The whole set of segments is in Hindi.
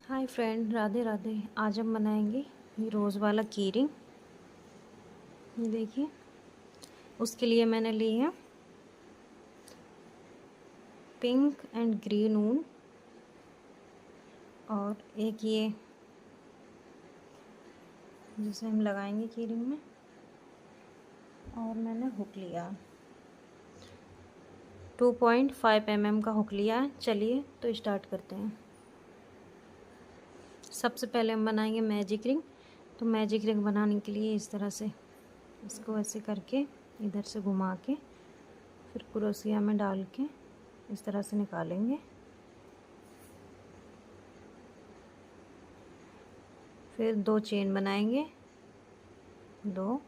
Hi friend, Radhe Radhe. आज हम बनाएंगे ये रोज़ वाला की रिंग। ये देखिए, उसके लिए मैंने ली है पिंक एंड ग्रीन ऊन और एक ये जिसे हम लगाएंगे की रिंग में, और मैंने हुक लिया 2.5 mm का हुक लिया है। चलिए तो स्टार्ट करते हैं। सबसे पहले हम बनाएंगे मैजिक रिंग। तो मैजिक रिंग बनाने के लिए इस तरह से इसको ऐसे करके इधर से घुमा के फिर क्रोशिया में डाल के इस तरह से निकालेंगे। फिर 2 चेन बनाएंगे, 2,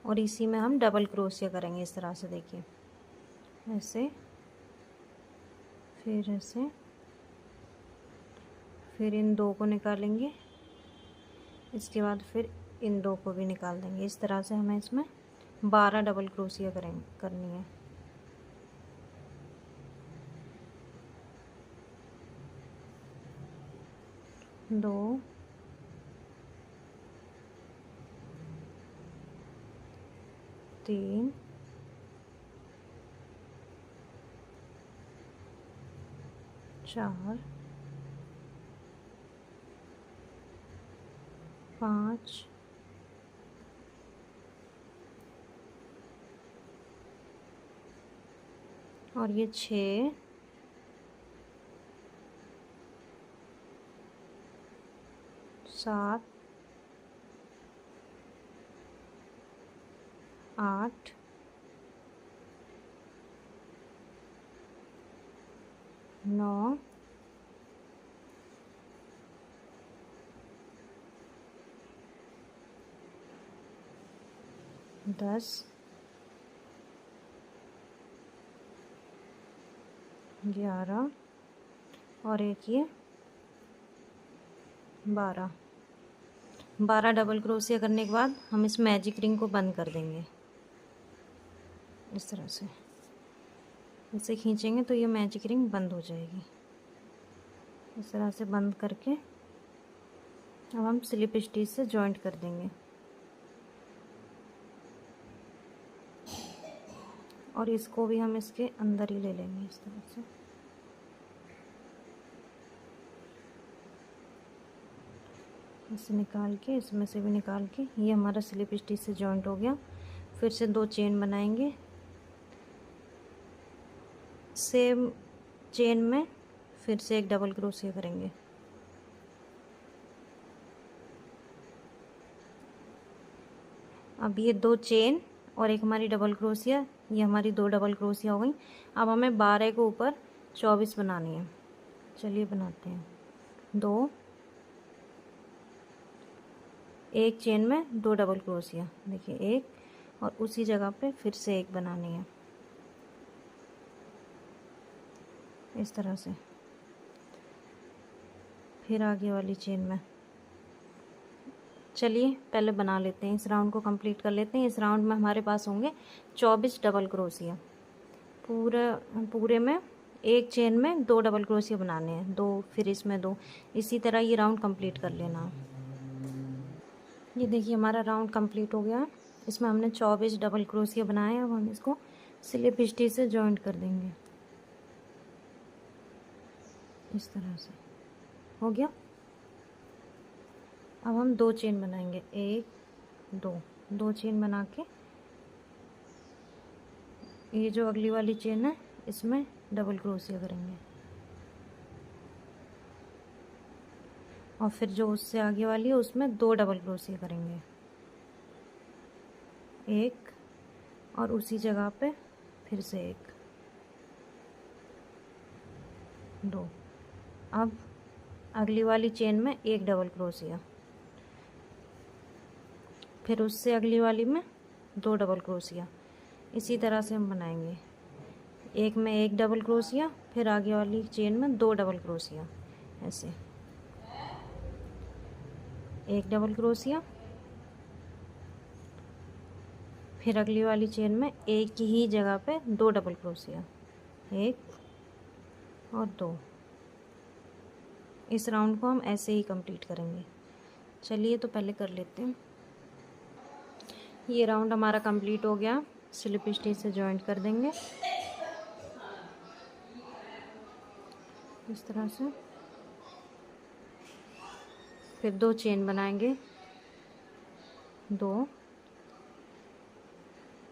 और इसी में हम डबल क्रोशिया करेंगे इस तरह से। देखिए ऐसे, फिर ऐसे, फिर इन 2 को निकालेंगे। इसके बाद फिर इन 2 को भी निकाल देंगे। इस तरह से हमें इसमें 12 डबल क्रोशिया करनी है। दो, तीन, चार, 5, और ये 6, 7, 8, 9, 10, 11, और एक ये 12। 12 डबल क्रोशिया करने के बाद हम इस मैजिक रिंग को बंद कर देंगे। इस तरह से इसे खींचेंगे तो ये मैजिक रिंग बंद हो जाएगी। इस तरह से बंद करके अब हम स्लिप स्टिच से जॉइंट कर देंगे, और इसको भी हम इसके अंदर ही ले लेंगे इस तरह से। इसे निकाल के इसमें से भी निकाल के ये हमारा स्लिप स्टिच से जॉइंट हो गया। फिर से 2 चेन बनाएंगे। सेम चेन में फिर से एक डबल क्रोशिया करेंगे। अब ये 2 चेन और एक हमारी डबल क्रोशिया, ये हमारी 2 डबल क्रोशिया हो गई। अब हमें 12 के ऊपर 24 बनानी है। चलिए बनाते हैं। 2, एक चेन में 2 डबल क्रोशिया, देखिए एक, और उसी जगह पे फिर से एक बनानी है इस तरह से। फिर आगे वाली चेन में। चलिए पहले बना लेते हैं, इस राउंड को कंप्लीट कर लेते हैं। इस राउंड में हमारे पास होंगे 24 डबल क्रोशिया। पूरे में एक चेन में 2 डबल क्रोशिया बनाने हैं, 2, फिर इसमें 2। इसी तरह ये राउंड कंप्लीट कर लेना। ये देखिए हमारा राउंड कंप्लीट हो गया है। इसमें हमने 24 डबल क्रोशिया बनाए। अब हम इसको स्लिप स्टिच से जॉइंट कर देंगे इस तरह से। हो गया। अब हम 2 चेन बनाएंगे, 1, 2, 2 चेन बना के ये जो अगली वाली चेन है इसमें डबल क्रोशिया करेंगे, और फिर जो उससे आगे वाली है उसमें 2 डबल क्रोशिया करेंगे, एक, और उसी जगह पे फिर से एक, 2। अब अगली वाली चेन में एक डबल क्रोशिया, फिर उससे अगली वाली में 2 डबल क्रोशिया। इसी तरह से हम बनाएंगे। एक में एक डबल क्रोशिया, फिर आगे वाली चेन में 2 डबल क्रोशिया, ऐसे एक डबल क्रोशिया, फिर अगली वाली चेन में एक ही जगह पे 2 डबल क्रोशिया, 1 और 2, इस राउंड को हम ऐसे ही कंप्लीट करेंगे। चलिए तो पहले कर लेते हैं। ये राउंड हमारा कंप्लीट हो गया। स्लिप स्टिच से जॉइंट कर देंगे इस तरह से। फिर 2 चेन बनाएंगे, 2,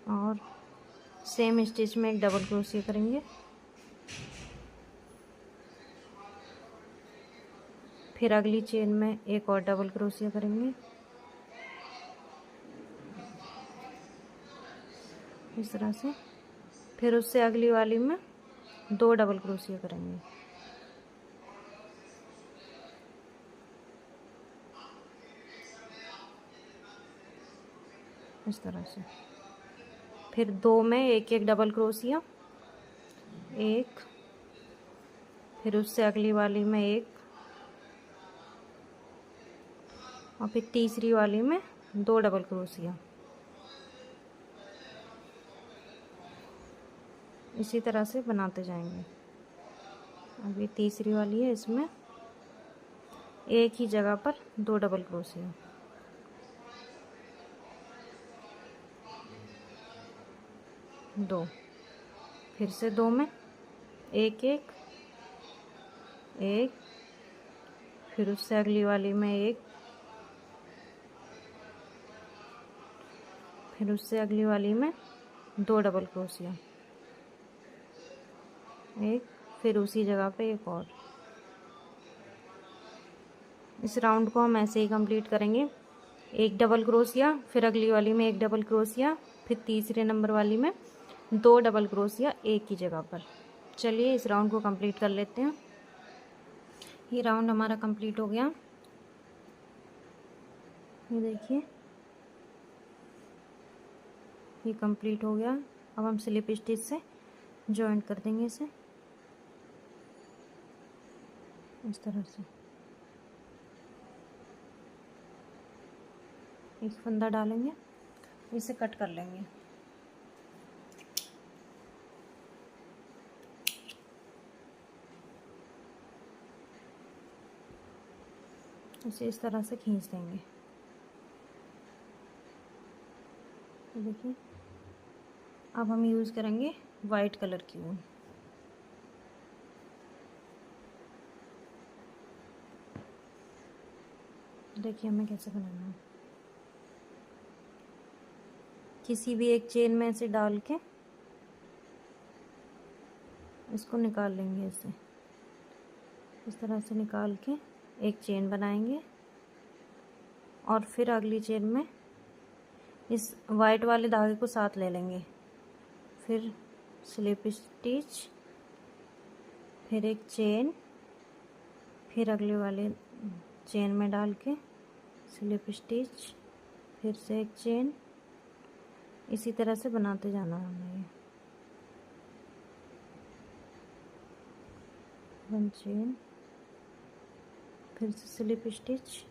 और सेम स्टिच में एक डबल क्रोशिया करेंगे। फिर अगली चेन में एक और डबल क्रोशिया करेंगे इस तरह से। फिर उससे अगली वाली में 2 डबल क्रोशिया करेंगे। इस तरह से। फिर 2 में एक एक डबल क्रोशिया, एक, फिर उससे अगली वाली में एक, और फिर तीसरी वाली में 2 डबल क्रोशिया। इसी तरह से बनाते जाएंगे। अब ये तीसरी वाली है, इसमें एक ही जगह पर 2 डबल क्रोशिया। दो, फिर से 2 में एक एक, एक, फिर उससे अगली वाली में एक, फिर उससे अगली वाली में 2 डबल क्रोशिया, एक, फिर उसी जगह पे एक और। इस राउंड को हम ऐसे ही कंप्लीट करेंगे। एक डबल क्रोशिया, फिर अगली वाली में एक डबल क्रोशिया, फिर तीसरे नंबर वाली में 2 डबल क्रोशिया एक ही जगह पर। चलिए इस राउंड को कंप्लीट कर लेते हैं। ये राउंड हमारा कंप्लीट हो गया। ये देखिए, ये कंप्लीट हो गया। अब हम स्लिप स्टिच से जॉइंट कर देंगे इसे इस तरह से। एक फंदा डालेंगे, इसे कट कर लेंगे। इसे इस तरह से खींच देंगे। देखिए, अब हम यूज़ करेंगे वाइट कलर की ऊन। देखिए हमें कैसे बनाना है। किसी भी एक चेन में से डाल के इसको निकाल लेंगे। इसे इस तरह से निकाल के एक चेन बनाएंगे, और फिर अगली चेन में इस वाइट वाले धागे को साथ ले लेंगे। फिर स्लिप स्टिच, फिर एक चेन, फिर अगले वाले चेन में डाल के स्लिप स्टिच, फिर से एक चेन। इसी तरह से बनाते जाना हमें। ये 1 चेन, फिर से स्लिप स्टिच,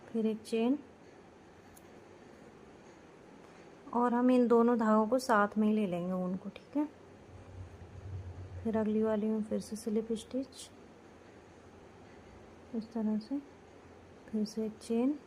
फिर एक चेन, और हम इन दोनों धागों को साथ में ही ले लेंगे ऊन को, ठीक है। फिर अगली वाली में फिर से स्लिप स्टिच इस तरह से, फिर से एक चेन,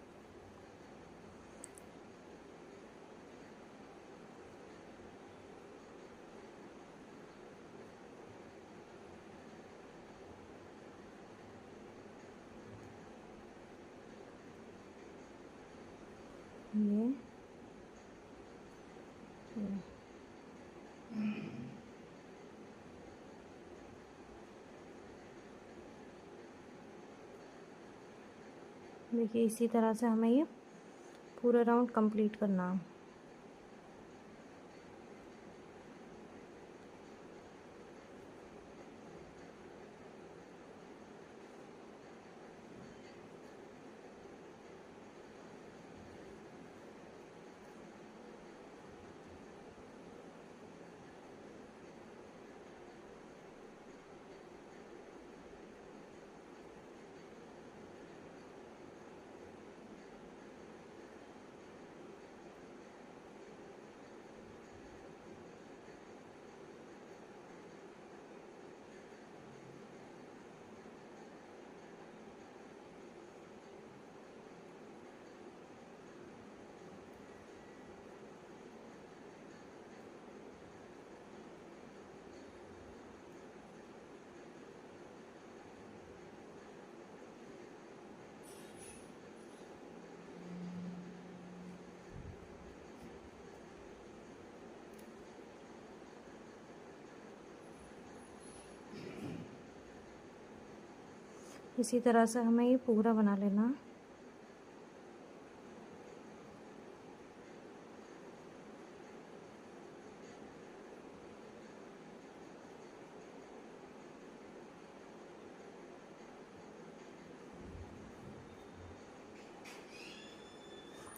ये देखिए, इसी तरह से हमें ये पूरा राउंड कंप्लीट करना है। इसी तरह से हमें ये पूरा बना लेना है।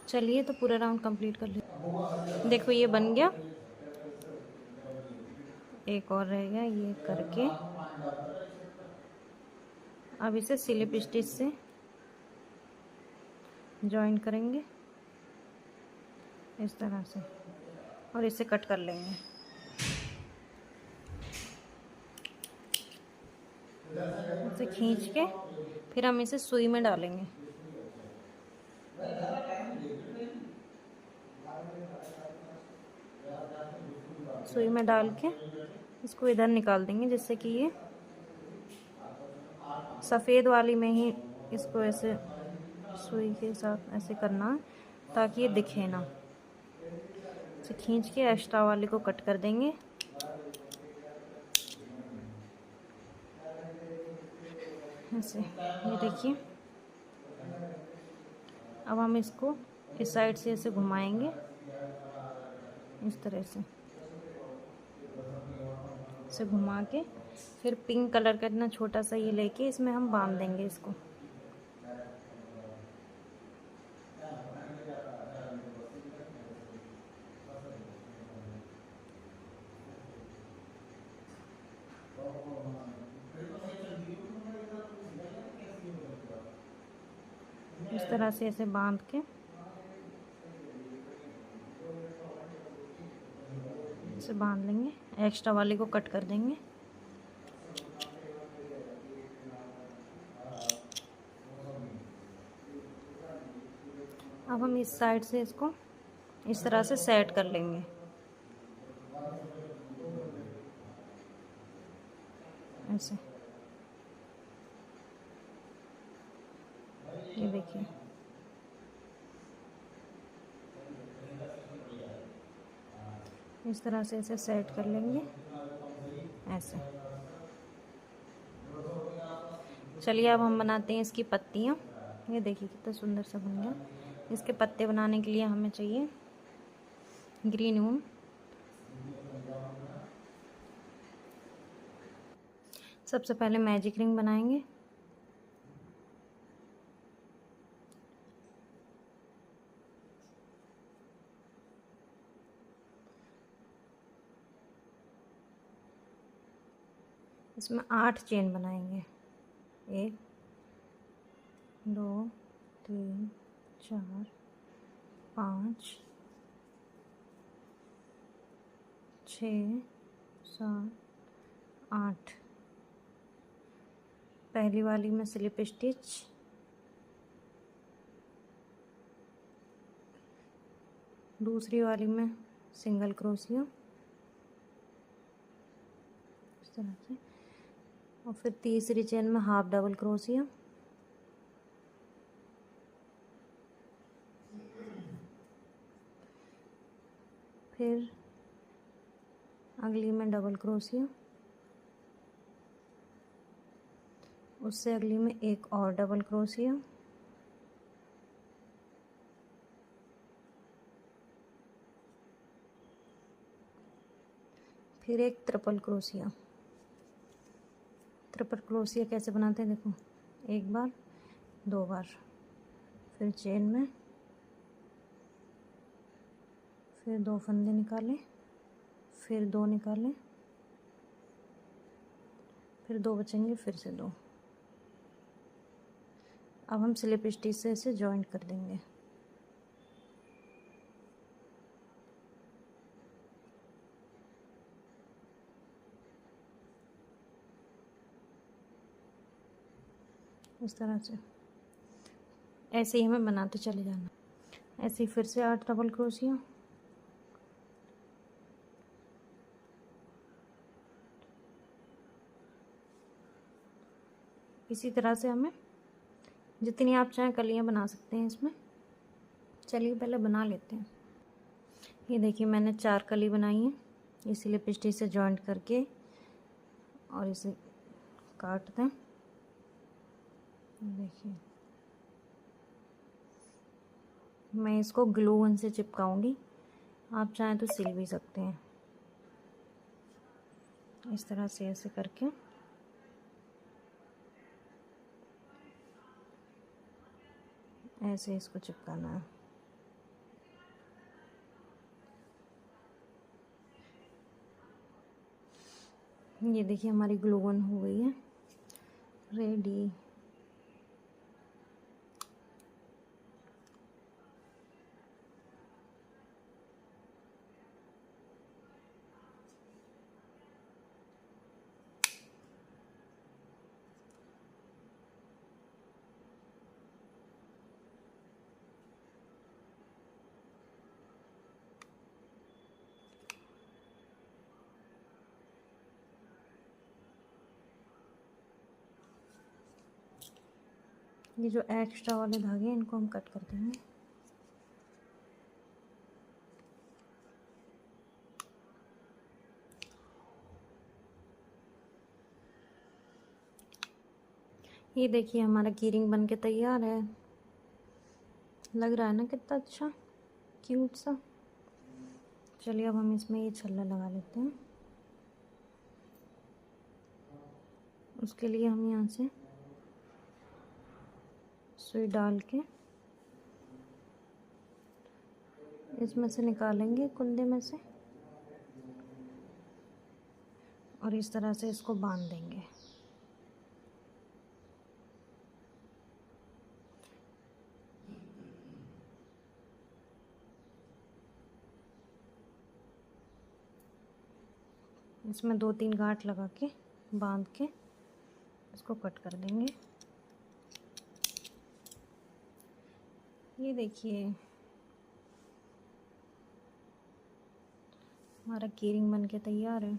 चलिए तो पूरा राउंड कंप्लीट कर ले। देखो ये बन गया, एक और रह गया, ये करके अब इसे स्लिप स्टिच से जॉइन करेंगे इस तरह से और इसे कट कर लेंगे। इसे खींच के फिर हम इसे सुई में डालेंगे। सुई में डाल के इसको इधर निकाल देंगे, जिससे कि ये सफ़ेद वाली में ही इसको ऐसे सुई के साथ ऐसे करना है ताकि ये दिखे ना। इसे खींच के एक्स्ट्रा वाले को कट कर देंगे। ऐसे ये देखिए। अब हम इसको इस साइड से ऐसे घुमाएंगे इस तरह से, इसे घुमा के फिर पिंक कलर का इतना छोटा सा ये लेके इसमें हम बांध देंगे इसको। इस तरह से ऐसे बांध के इसे बांध लेंगे, एक्स्ट्रा वाले को कट कर देंगे। अब हम इस साइड से इसको इस तरह से सेट कर लेंगे। ऐसे ये देखिए। इस तरह से इसे सेट कर लेंगे ऐसे। चलिए अब हम बनाते हैं इसकी पत्तियाँ। ये देखिए कितना सुंदर सा बन गया। इसके पत्ते बनाने के लिए हमें चाहिए ग्रीन ऊन। सबसे पहले मैजिक रिंग बनाएंगे। इसमें 8 चेन बनाएंगे। 1 2 3 4 5 6 7 8। पहली वाली में स्लिप स्टिच, दूसरी वाली में सिंगल क्रोशिया इस तरह से, और फिर तीसरी चेन में हाफ डबल क्रोशिया, फिर अगली में डबल क्रोशिया, उससे अगली में एक और डबल क्रोशिया, फिर एक ट्रिपल क्रोशिया। ट्रिपल क्रोशिया कैसे बनाते हैं देखो, एक बार 2 बार, फिर चेन में, फिर 2 फंदे निकालें, फिर 2 निकालें, फिर 2 बचेंगे, फिर से 2। अब हम स्लिप स्टिच से इसे जॉइंट कर देंगे। इस तरह से ऐसे ही हमें बनाते चले जाना। ऐसे ही फिर से 8 डबल क्रोशिया, इसी तरह से हमें जितनी आप चाहें कलियां बना सकते हैं इसमें। चलिए पहले बना लेते हैं। ये देखिए मैंने 4 कली बनाई है। ये स्लिप स्टिच से जॉइंट करके और इसे काट दें। देखिए मैं इसको ग्लू गन से चिपकाऊंगी, आप चाहें तो सिल भी सकते हैं। इस तरह से ऐसे करके ऐसे इसको चिपकाना है। ये देखिए हमारी ग्लू गन हो गई है रेडी। ये जो एक्स्ट्रा वाले धागे हैं इनको हम कट कर देंगे। ये देखिए हमारा कीरिंग बन के तैयार है। लग रहा है ना कितना अच्छा क्यूट सा। चलिए अब हम इसमें ये छल्ला लगा लेते हैं। उसके लिए हम यहाँ से सुई डाल के इसमें से निकालेंगे कुंदे में से और इस तरह से इसको बांध देंगे। इसमें 2-3 गांठ लगा के बांध के इसको कट कर देंगे। ये देखिए हमारा कीरिंग बन के तैयार है।